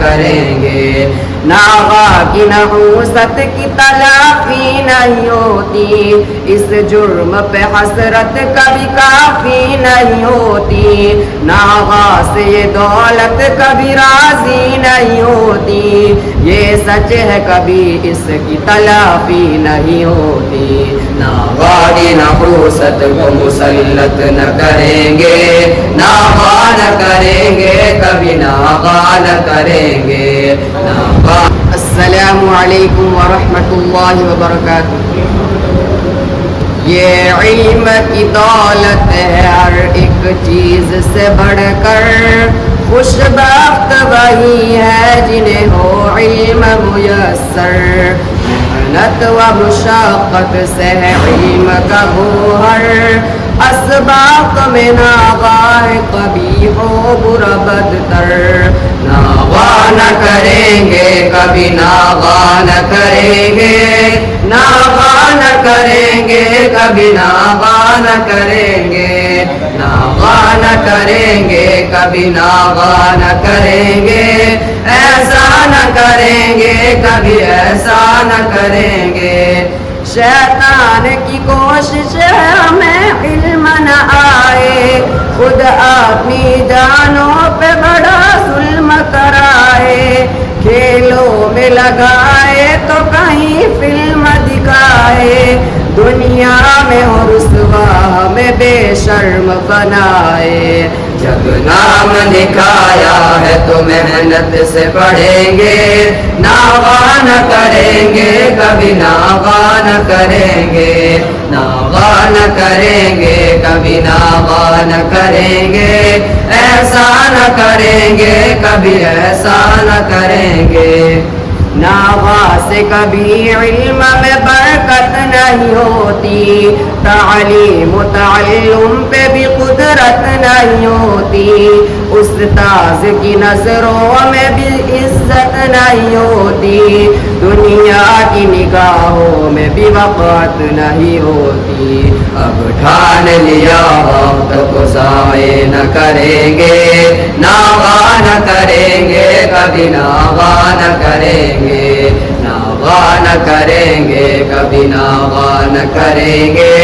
کریں گے. ناغا کی نحوست کی تلافی نہیں ہوتی, اس جرم پہ حسرت کبھی کافی نہیں ہوتی. ناغا سے یہ دولت کبھی راضی نہیں ہوتی, یہ سچ ہے کبھی اس کی تلافی نہیں ہوتی. ناغا کی نحوست کو مسلط نہ کریں گے, ناغا نہ کریں گے, کبھی ناغا نہ کریں گے. السلام علیکم ورحمۃ اللہ وبرکاتہ. یہ علم کی دولت ہے ہر ایک چیز سے بڑھ کر, خوش بخت وہی ہے جنہیں ہو علم میسر. محنت و مشقت سے ہے علم کا گوہر, اسباق میں ناغا ہے کبھی ہو برا بدتر. ناغا نہ کریں گے, کبھی ناغا نہ کریں گے, ناغا نہ کریں گے, کبھی ناغا نہ کریں گے. ناغا نہ کریں گے, کبھی ناغا نہ کریں گے, ایسا نہ کریں گے, کبھی ایسا نہ کریں گے. شیطان کی کوشش ہے ہمیں علم نہ آئے, خود اپنی جانوں پہ بڑا ظلم کرائے. کھیلوں میں لگائے تو کہیں فلم دکھائے, دنیا میں ہو رسوا ہمیں بے شرم بنائے. جب نام لکھایا ہے تو محنت سے پڑھیں گے, ناغا نہ کریں گے, کبھی ناغا نہ کریں گے. ناغا نہ کریں گے, کبھی ناغا نہ کریں گے, ایسا نہ کریں گے, کبھی ایسا نہ کریں گے. ناغا سے کبھی علم میں برکت نہیں ہوتی, تعلیم و تعلم پہ بھی قدرت نہیں ہوتی. استاذ کی نظروں میں بھی عزت نہیں ہوتی, دنیا کی نگاہوں میں بھی وقت نہیں ہوتی. اب ٹھان لیا وقت کو ضائع نہ کریں گے, ناغا نہ کریں گے, کبھی ناغا نہ کریں گے. ناغا نہ کریں گے, کبھی ناغا نہ کریں گے,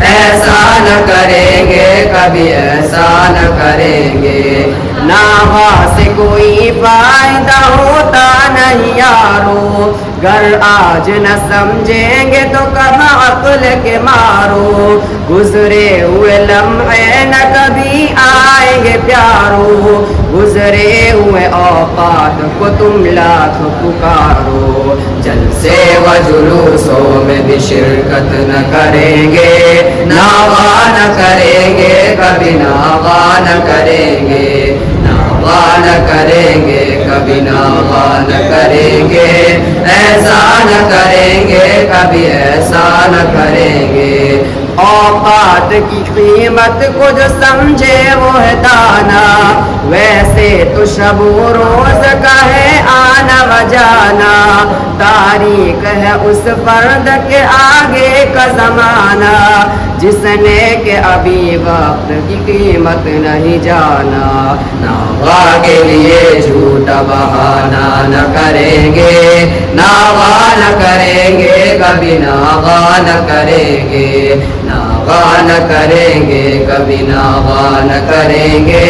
ایسا نہ کریں گے, کبھی ایسا نہ کریں گے. ناغا سے کوئی فائدہ ہوتا نہیں یارو, گر آج نہ سمجھیں گے تو کب عقل کے مارو. گزرے ہوئے لمحے نہ کبھی آئیں گے پیارو, گزرے ہوئے اوقات کو تم لاکھ پکارو. جلسے و جلوسوں میں بھی شرکت نہ کریں گے, ناغا نہ کریں گے, کبھی ناغا نہ کریں گے. ناغا نہ کریں گے, کبھی ناغا نہ کریں گے, ایسا نہ کریں گے, کبھی ایسا نہ کریں گے. اوقات کی قیمت کو جو سمجھے وہ ہے دانا, ویسے تو شب و روز کا ہے آنا و جانا. تاریخ ہے اس فرد کے آگے کا زمانہ, جس نے کہ ابھی وقت کی قیمت نہیں جانا. ناغا کے لیے جھوٹا بہانہ نہ کریں گے, ناغا نہ کریں گے, کبھی ناغا نہ کریں گے. ناغا نہ کریں گے, کبھی ناغا نہ کریں گے,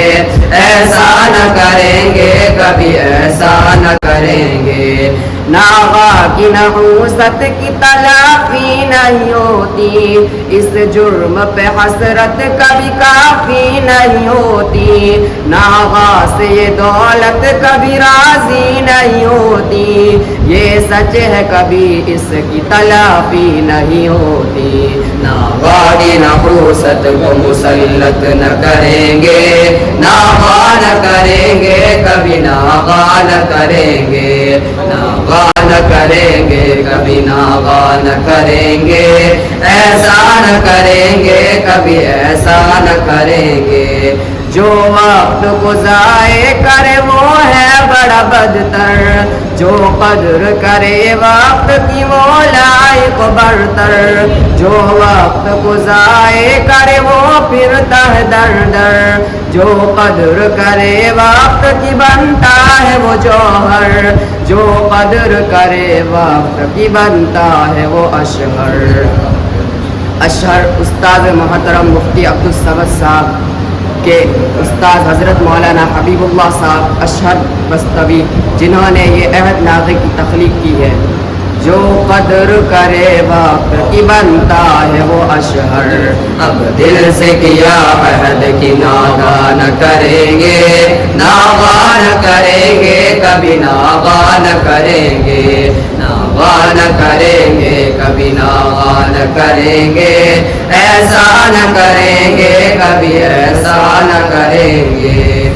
ایسا نہ کریں گے, کبھی ایسا نہ کریں گے. ناغا کی نحوست کی تلافی نہیں ہوتی, اس جرم پہ حسرت کبھی کافی نہیں ہوتی. ناغا سے یہ دولت کبھی راضی نہیں ہوتی, یہ سچ ہے کبھی اس کی تلافی نہیں ہوتی. ناغا کی نحوست کو مسلط نہ کریں گے, ناغا نہ کریں گے, کبھی ناغا نہ کریں گے. ناغا نہ کریں گے, کبھی ناغا نہ کریں گے, ایسا نہ کریں گے, کبھی ایسا نہ کریں گے. جو وقت کو ضائع کرے وہ ہے بڑا بدتر, جو قدر کرے وقت کی وہ لائق برتر جو وقت کو ضائع کرے وہ پھرتا ہے در در جو قدر کرے وقت کی بنتا ہے وہ جوہر جو قدر کرے وقت کی بنتا ہے وہ اشہر اشہر استاد محترم مفتی عبدالصمد صاحب کے استاد حضرت مولانا حبیب اللہ صاحب اشہر بستوی جنہوں نے یہ عہد ناغے کی تخلیق کی ہے جو قدر کرے وقت کی بنتا ہے وہ اشہر اب دل سے کیا عہد کی ناغا نہ کریں گے ناغا نہ کریں گے کبھی ناغا نہ کریں گے ناغا نہ کریں گے کبھی ناغا نہ کریں گے ایسا نہ کریں گے کبھی ایسا نہ کریں گے